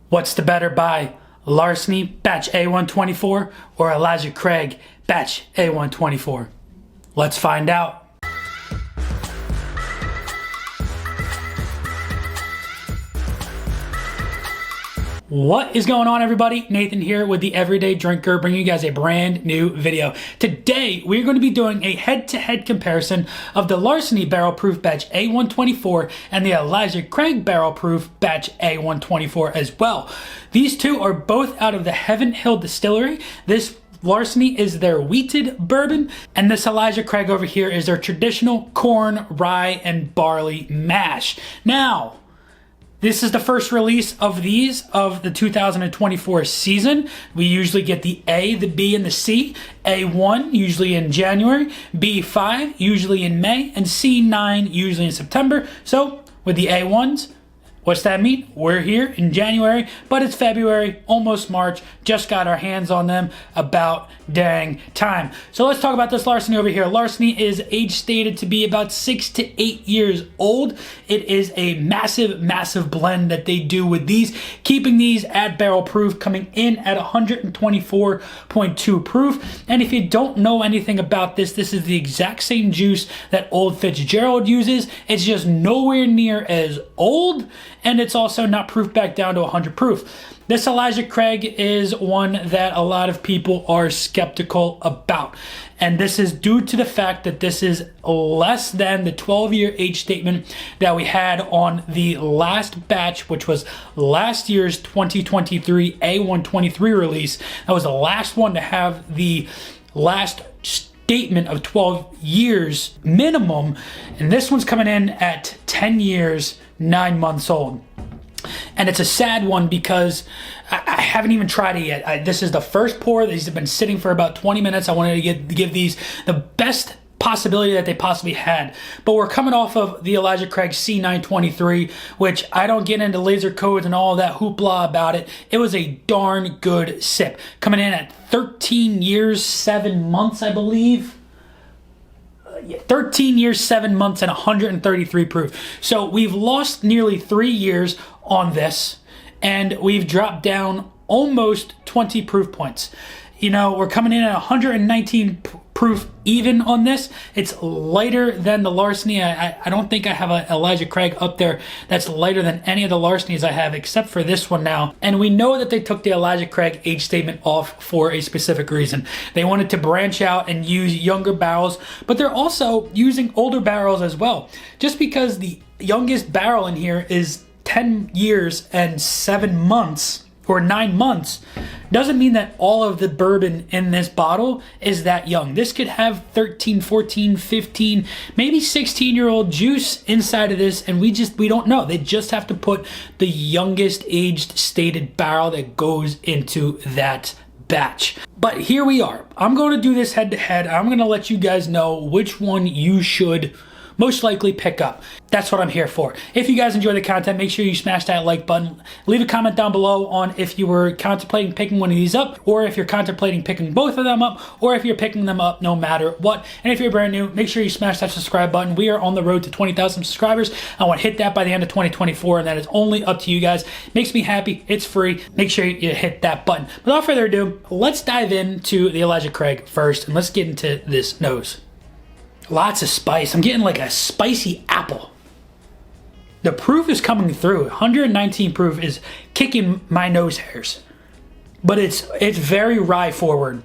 What's the better buy? Larceny Batch A124 or Elijah Craig Batch A124? Let's find out. What is going on, everybody? Nathan here with the Everyday Drinker, bringing you guys a brand new video. Today, we're going to be doing a head-to-head comparison of the Larceny Barrel Proof Batch A124 and the Elijah Craig Barrel Proof Batch A124 as well. These two are both out of the Heaven Hill Distillery. This Larceny is their wheated bourbon, and this Elijah Craig over here is their traditional corn, rye, and barley mash. Now, this is the first release of these of the 2024 season. We usually get the A, the B, and the C. A1 usually in January, B5 usually in May, and C9 usually in September. So with the A1s, what's that mean? We're here in January, but it's February, almost March. Just got our hands on them about dang time. So let's talk about this Larceny over here. Larceny is age stated to be about 6 to 8 years old. It is a massive, massive blend that they do with these, keeping these at barrel proof, coming in at 124.2 proof. And if you don't know anything about this, this is the exact same juice that Old Fitzgerald uses. It's just nowhere near as old, and it's also not proof back down to 100 proof. This Elijah Craig is one that a lot of people are skeptical about. And this is due to the fact that this is less than the 12-year age statement that we had on the last batch, which was last year's 2023 A123 release. That was the last one to have the last statement of 12 years minimum. And this one's coming in at 10 years, 9 months old. And it's a sad one because I haven't even tried it yet. This is the first pour. These have been sitting for about 20 minutes. I wanted to give these the best possibility that they possibly had. But we're coming off of the Elijah Craig C923, which I don't get into laser codes and all that hoopla about it. It was a darn good sip. Coming in at 13 years, 7 months, I believe. 13 years, 7 months, and 133 proof. So we've lost nearly 3 years on this, and we've dropped down almost 20 proof points. You know, we're coming in at 119 proof even on this. It's lighter than the Larceny. I don't think I have an Elijah Craig up there that's lighter than any of the Larcenys I have, except for this one now. And we know that they took the Elijah Craig age statement off for a specific reason. They wanted to branch out and use younger barrels, but they're also using older barrels as well. Just because the youngest barrel in here is 10 years and 7 months, or 9 months, doesn't mean that all of the bourbon in this bottle is that young. This could have 13, 14, 15, maybe 16-year-old juice inside of this, and we don't know. They just have to put the youngest aged stated barrel that goes into that batch. But here we are. I'm going to do this head to head. I'm going to let you guys know which one you should most likely pick up. That's what I'm here for. If you guys enjoy the content, make sure you smash that like button. Leave a comment down below on if you were contemplating picking one of these up, or if you're contemplating picking both of them up, or if you're picking them up no matter what. And if you're brand new, make sure you smash that subscribe button. We are on the road to 20,000 subscribers. I want to hit that by the end of 2024, and that is only up to you guys. Makes me happy. It's free. Make sure you hit that button. Without further ado, let's dive into the Elijah Craig first, and let's get into this nose. Lots of spice. I'm getting like a spicy apple. The proof is coming through. 119 proof is kicking my nose hairs. But it's very rye forward.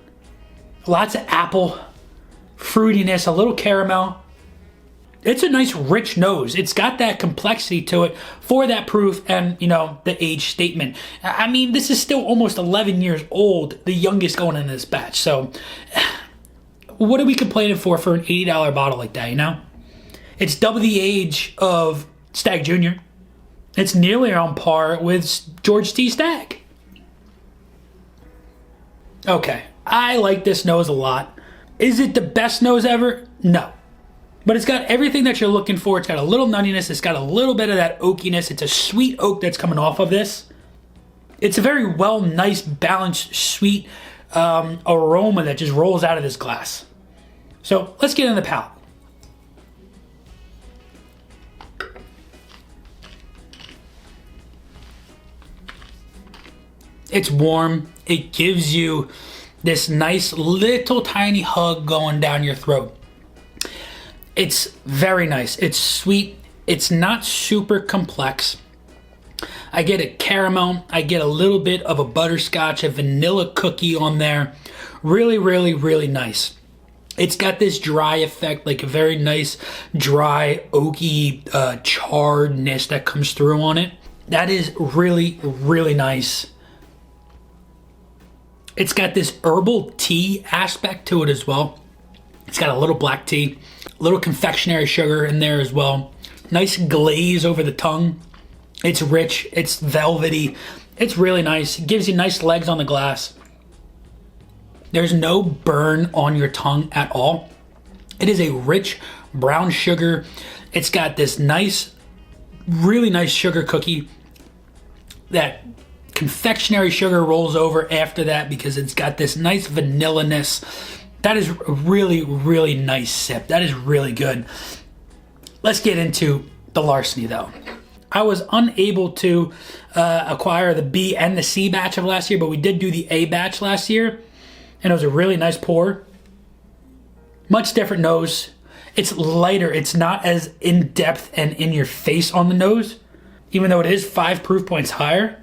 Lots of apple, fruitiness, a little caramel. It's a nice rich nose. It's got that complexity to it for that proof and, you know, the age statement. I mean, this is still almost 11 years old, the youngest going in this batch. So what are we complaining for an $80 bottle like that, you know? It's double the age of Stagg Jr. It's nearly on par with George T. Stagg. Okay, I like this nose a lot. Is it the best nose ever? No. But it's got everything that you're looking for. It's got a little nuttiness. It's got a little bit of that oakiness. It's a sweet oak that's coming off of this. It's a very nice, balanced, sweet aroma that just rolls out of this glass. So let's get in the palate. It's warm. It gives you this nice little tiny hug going down your throat. It's very nice. It's sweet. It's not super complex. I get a caramel. I get a little bit of a butterscotch, a vanilla cookie on there. Really, really, really nice. It's got this dry effect, like a very nice, dry, oaky charredness that comes through on it. That is really, really nice. It's got this herbal tea aspect to it as well. It's got a little black tea, a little confectionery sugar in there as well. Nice glaze over the tongue. It's rich, it's velvety. It's really nice. It gives you nice legs on the glass. There's no burn on your tongue at all. It is a rich brown sugar. It's got this nice, really nice sugar cookie. That confectionery sugar rolls over after that because it's got this nice vanilla-ness. That is a really, really nice sip. That is really good. Let's get into the Larceny though. I was unable to acquire the B and the C batch of last year, but we did do the A batch last year, and it was a really nice pour. Much different nose. It's lighter. It's not as in-depth and in your face on the nose, even though it is 5 proof points higher,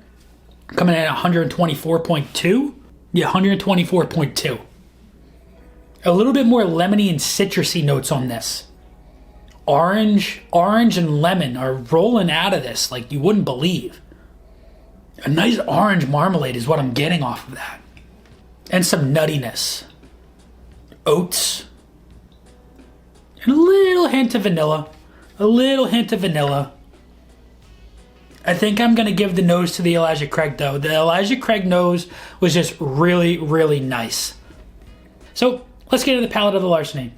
coming in at 124.2. Yeah, 124.2. A little bit more lemony and citrusy notes on this. Orange and lemon are rolling out of this like you wouldn't believe. A nice orange marmalade is what I'm getting off of that. And some nuttiness. Oats. And a little hint of vanilla. A little hint of vanilla. I think I'm going to give the nose to the Elijah Craig though. The Elijah Craig nose was just really, really nice. So let's get to the palate of the Larceny.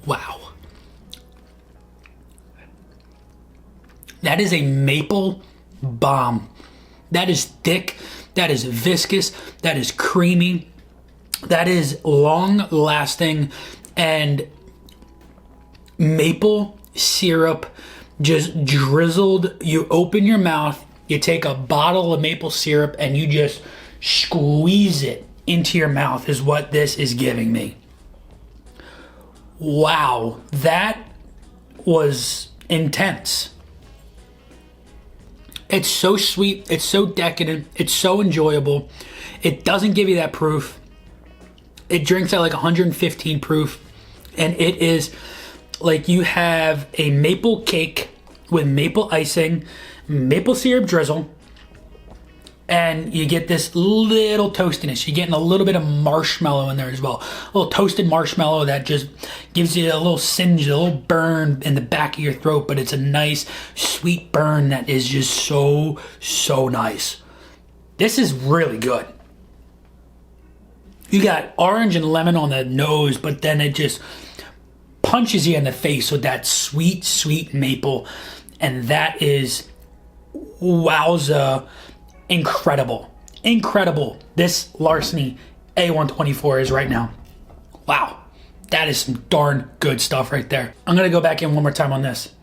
Wow. That is a maple bomb. That is thick. That is viscous. That is creamy. That is long lasting, and maple syrup just drizzled. You open your mouth, you take a bottle of maple syrup and you just squeeze it into your mouth is what this is giving me. Wow, that was intense. It's so sweet, it's so decadent, it's so enjoyable. It doesn't give you that proof. It drinks at like 115 proof, and it is like you have a maple cake with maple icing, maple syrup drizzle, and you get this little toastiness. You're getting a little bit of marshmallow in there as well. A little toasted marshmallow that just gives you a little singe, a little burn in the back of your throat, but it's a nice sweet burn that is just so, so nice. This is really good. You got orange and lemon on the nose, but then it just punches you in the face with that sweet, sweet maple. And that is, wowza, incredible. Incredible. This Larceny A124 is right now. Wow. That is some darn good stuff right there. I'm going to go back in one more time on this.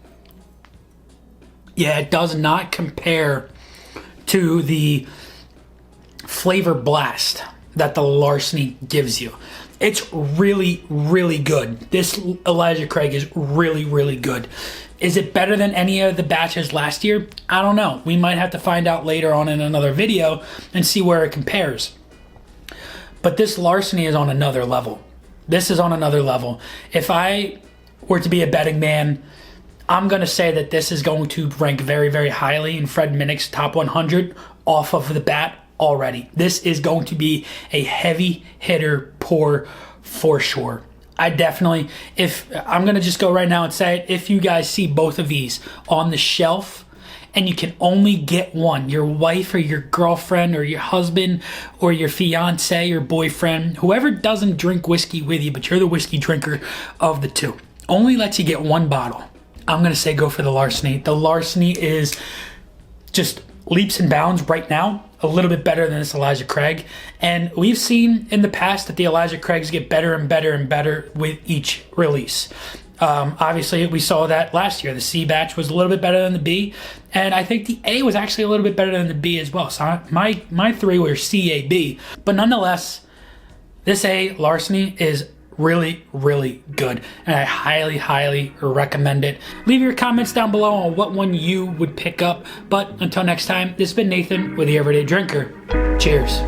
Yeah, it does not compare to the flavor blast that the Larceny gives you. It's really, really good. This Elijah Craig is really, really good. Is it better than any of the batches last year? I don't know. We might have to find out later on in another video and see where it compares. But this Larceny is on another level. This is on another level. If I were to be a betting man, I'm going to say that this is going to rank very, very highly in Fred Minnick's top 100 off of the bat already. This is going to be a heavy hitter pour for sure. I definitely, if I'm going to just go right now and say it, if you guys see both of these on the shelf and you can only get one, your wife or your girlfriend or your husband or your fiance or boyfriend, whoever doesn't drink whiskey with you, but you're the whiskey drinker of the two, only lets you get one bottle, I'm going to say go for the Larceny. The Larceny is just leaps and bounds right now, a little bit better than this Elijah Craig. And we've seen in the past that the Elijah Craigs get better and better and better with each release. Obviously, we saw that last year. The C batch was a little bit better than the B, and I think the A was actually a little bit better than the B as well. So my three were C, A, B. But nonetheless, this A Larceny is really, really good, and I highly, highly recommend it. Leave your comments down below on what one you would pick up. But until next time, this has been Nathan with the Everyday Drinker. Cheers.